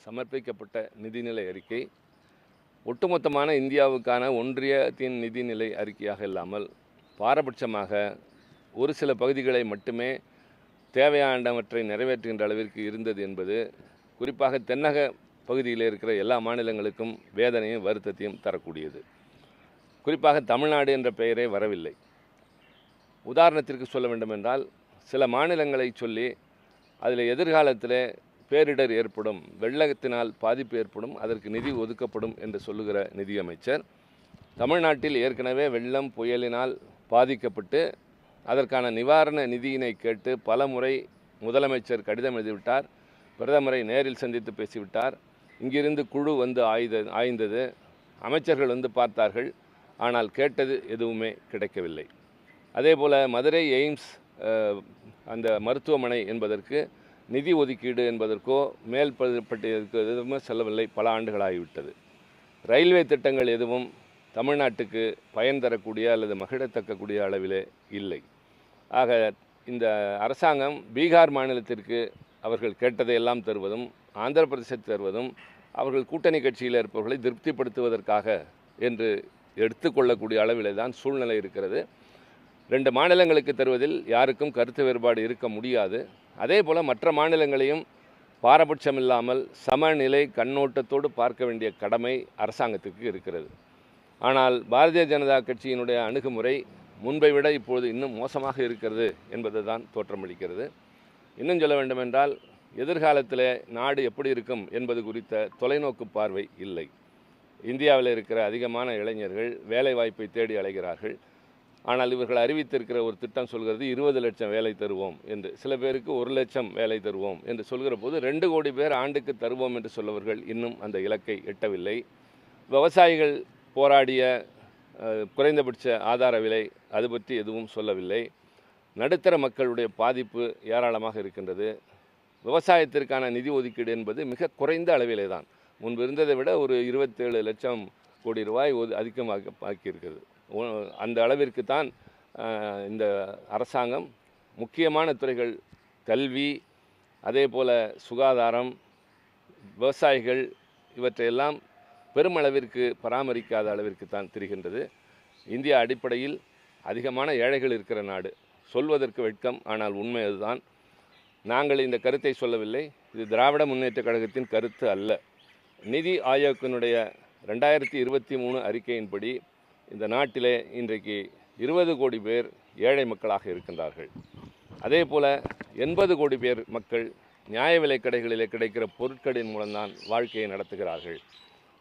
சமர்ப்பிக்கப்பட்ட நிதிநிலை அறிக்கை ஒட்டுமொத்தமான இந்தியாவுக்கான ஒன்றியத்தின் நிதிநிலை அறிக்கையாக இல்லாமல் பாரபட்சமாக ஒரு சில பகுதிகளை மட்டுமே தேவையானவற்றை நிறைவேற்றுகின்ற அளவிற்கு இருந்தது என்பது குறிப்பாக தென்னக பகுதியில் இருக்கிற எல்லா மாநிலங்களுக்கும் வேதனையும் வருத்தத்தையும் தரக்கூடியது. குறிப்பாக தமிழ்நாடு என்ற பெயரே வரவில்லை. உதாரணத்திற்கு சொல்ல வேண்டுமென்றால் சில மாநிலங்களை சொல்லி அதில் எதிர்காலத்தில் பேரிடர் ஏற்படும், வெள்ளத்தினால் பாதிப்பு ஏற்படும், அதற்கு நிதி ஒதுக்கப்படும் என்று சொல்லுகிற நிதியமைச்சர் தமிழ்நாட்டில் ஏற்கனவே வெள்ளம் புயலினால் பாதிக்கப்பட்டு அதற்கான நிவாரண நிதியினை கேட்டு பல முறை முதலமைச்சர் கடிதம் எழுதிவிட்டார், பிரதமரை நேரில் சந்தித்து பேசிவிட்டார், இங்கிருந்து குழு வந்து ஆய்ந்தது, அமைச்சர்கள் வந்து பார்த்தார்கள், ஆனால் கேட்டது எதுவுமே கிடைக்கவில்லை. அதேபோல் மதுரை எய்ம்ஸ் அந்த மருத்துவமனை என்பதற்கு நிதி ஒதுக்கீடு என்பதற்கோ மேல்பட்டு எதுவுமே செல்லவில்லை, பல ஆண்டுகளாகிவிட்டது. ரயில்வே திட்டங்கள் எதுவும் தமிழ்நாட்டுக்கு பயன் தரக்கூடிய அல்லது மகிழத்தக்கக்கூடிய அளவிலே இல்லை. ஆக இந்த அரசாங்கம் பீகார் மாநிலத்திற்கு அவர்கள் கேட்டதையெல்லாம் தருவதும், ஆந்திர பிரதேசத்தை தருவதும் அவர்கள் கூட்டணி கட்சியில் இருப்பவர்களை திருப்திப்படுத்துவதற்காக என்று எடுத்துக்கொள்ளக்கூடிய அளவிலே தான் சூழ்நிலை இருக்கிறது. 2 மாநிலங்களுக்கு தருவதில் யாருக்கும் கருத்து வேறுபாடு இருக்க முடியாது. அதே போல் மற்ற மாநிலங்களையும் பாரபட்சம் இல்லாமல் சமநிலை கண்ணோட்டத்தோடு பார்க்க வேண்டிய கடமை அரசாங்கத்துக்கு இருக்கிறது. ஆனால் பாரதிய ஜனதா கட்சியினுடைய அணுகுமுறை முன்பை விட இப்போது இன்னும் மோசமாக இருக்கிறது என்பது தான் தோற்றமளிக்கிறது. இன்னும் சொல்ல வேண்டுமென்றால் எதிர்காலத்தில் நாடு எப்படி இருக்கும் என்பது குறித்த தொலைநோக்கு பார்வை இல்லை. இந்தியாவில் இருக்கிற அதிகமான இளைஞர்கள் வேலை வாய்ப்பை தேடி அலைகிறார்கள். ஆனால் இவர்கள் அறிவித்திருக்கிற ஒரு திட்டம் சொல்கிறது 20 லட்சம் வேலை தருவோம் என்று, சில பேருக்கு 1 லட்சம் வேலை தருவோம் என்று சொல்கிற போது 2 கோடி பேர் ஆண்டுக்கு தருவோம் என்று சொல்லவர்கள் இன்னும் அந்த இலக்கை எட்டவில்லை. விவசாயிகள் போராடிய குறைந்தபட்ச ஆதார விலை அது பற்றி எதுவும் சொல்லவில்லை. நடுத்தர மக்களுடைய பாதிப்பு ஏராளமாக இருக்கின்றது. விவசாயத்திற்கான நிதி ஒதுக்கீடு என்பது மிக குறைந்த அளவிலே தான், முன்பு இருந்ததை விட ஒரு 27 லட்சம் கோடி ரூபாய் ஆக்கியிருக்கிறது. அந்த அளவிற்கு தான் இந்த அரசாங்கம் முக்கியமான துறைகள் கல்வி, அதே போல் சுகாதாரம், விவசாயிகள் இவற்றையெல்லாம் பெருமளவிற்கு பராமரிக்காத அளவிற்கு தான் தெரிகின்றது. இந்தியா அடிப்படையில் அதிகமான ஏழைகள் இருக்கிற நாடு, சொல்வதற்கு வெட்கம், ஆனால் உண்மை அதுதான். நாங்கள் இந்த கருத்தை சொல்லவில்லை, இது திராவிட முன்னேற்ற கழகத்தின் கருத்து அல்ல. நிதி ஆயோக்கினுடைய 2023 அறிக்கையின்படி இந்த நாட்டிலே இன்றைக்கு 20 கோடி பேர் ஏழை மக்களாக இருக்கின்றார்கள். அதே போல் 80 கோடி பேர் மக்கள் நியாய விலைக் கடைகளிலே கிடைக்கிற பொருட்களின் மூலம்தான் வாழ்க்கையை நடத்துகிறார்கள்.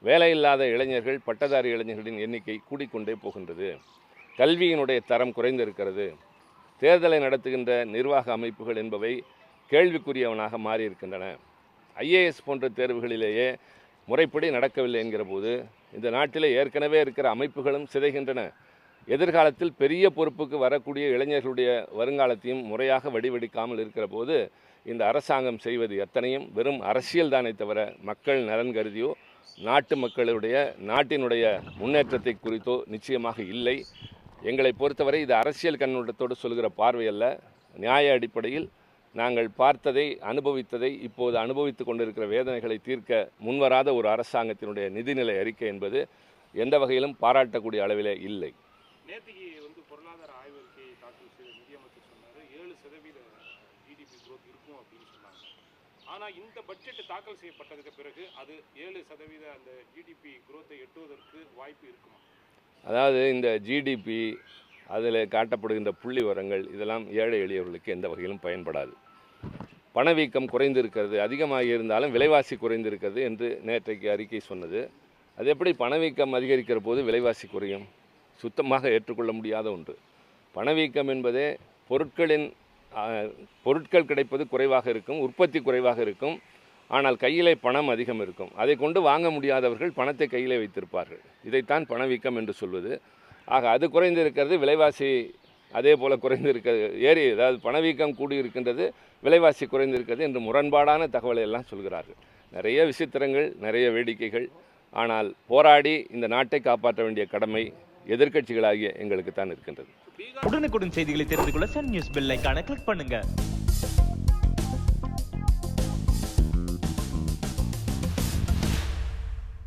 வேலையில்லாத இளைஞர்கள், பட்டதாரி இளைஞர்களின் எண்ணிக்கை கூடிக்கொண்டே போகின்றது. கல்வியினுடைய தரம் குறைந்திருக்கிறது. தேர்தலை நடத்துகின்ற நிர்வாக அமைப்புகள் என்பவை கேள்விக்குரியவனாக மாறியிருக்கின்றன. ஐஏஎஸ் போன்ற தேர்வுகளிலேயே முறைப்படி நடக்கவில்லை என்கிற போது இந்த நாட்டில் ஏற்கனவே இருக்கிற அமைப்புகளும் சிதைகின்றன. எதிர்காலத்தில் பெரிய பொறுப்புக்கு வரக்கூடிய இளைஞர்களுடைய வருங்காலத்தையும் முறையாக வடிவெடுக்காமல் இருக்கிற போது இந்த அரசாங்கம் செய்வது எத்தனையும் வெறும் அரசியல் தானே தவிர மக்கள் நலன் கருதியோ நாட்டினுடைய முன்னேற்றத்தை குறித்தோ நிச்சயமாக இல்லை. எங்களை பொறுத்தவரை இது அரசியல் கண்ணோட்டத்தோடு சொல்கிற பார்வை அல்ல. நியாய அடிப்படையில் நாங்கள் பார்த்ததை, அனுபவித்ததை, இப்போது அனுபவித்து கொண்டிருக்கிற வேதனைகளை தீர்க்க முன்வராத ஒரு அரசாங்கத்தினுடைய நிதிநிலை அறிக்கை என்பது எந்த வகையிலும் பாராட்டக்கூடிய அளவிலே இல்லை. நேற்றுக்கு பொருளாதார ஆய்வறிக்கை தாக்கல் செய்த நிதியமைச்சர் சொன்னார் 7% ஜிடிபி குரோத் இருக்கும் அப்படின்னு சொன்னாங்க. ஆனால் இந்த பட்ஜெட் தாக்கல் செய்யப்பட்டதுக்கு பிறகு அது 7% அந்த ஜிடிபி குரோத்தை எட்டுவதற்கு வாய்ப்பு இருக்குமா? அதாவது இந்த ஜிடிபி, அதில் காட்டப்படுகின்ற புள்ளி விவரங்கள் இதெல்லாம் ஏழை எளியவர்களுக்கு எந்த வகையிலும் பயன்படாது. பணவீக்கம் குறைந்திருக்கிறது, அதிகமாக இருந்தாலும் விலைவாசி குறைந்திருக்கிறது என்று நேற்றைக்கு அறிக்கை சொன்னது. அது எப்படி பணவீக்கம் அதிகரிக்கிற போது விலைவாசி குறையும்? சுத்தமாக ஏற்றுக்கொள்ள முடியாத ஒன்று. பணவீக்கம் என்பதே பொருட்கள் கிடைப்பது குறைவாக இருக்கும், உற்பத்தி குறைவாக இருக்கும், ஆனால் கையிலே பணம் அதிகம் இருக்கும். அதை கொண்டு வாங்க முடியாதவர்கள் பணத்தை கையிலே வைத்திருப்பார்கள். இதைத்தான் பணவீக்கம் என்று சொல்வது. ஆக அது குறைந்திருக்கிறது, விலைவாசி அதே போல் குறைந்திருக்கிறது, அதாவது பணவீக்கம் கூடியிருக்கின்றது, விலைவாசி குறைந்திருக்கிறது என்று முரண்பாடான தகவலை எல்லாம் சொல்கிறார்கள். நிறைய விசித்திரங்கள், நிறைய வேடிக்கைகள். ஆனால் போராடி இந்த நாட்டை காப்பாற்ற வேண்டிய கடமை எதிர்க்கட்சிகளாகிய எங்களுக்கு தான் இருக்கின்றது. உடனுக்குடன் செய்திகளை தெரிந்து கொள்ள சன் நியூஸ் பெல் ஐகானை கிளிக் பண்ணுங்க.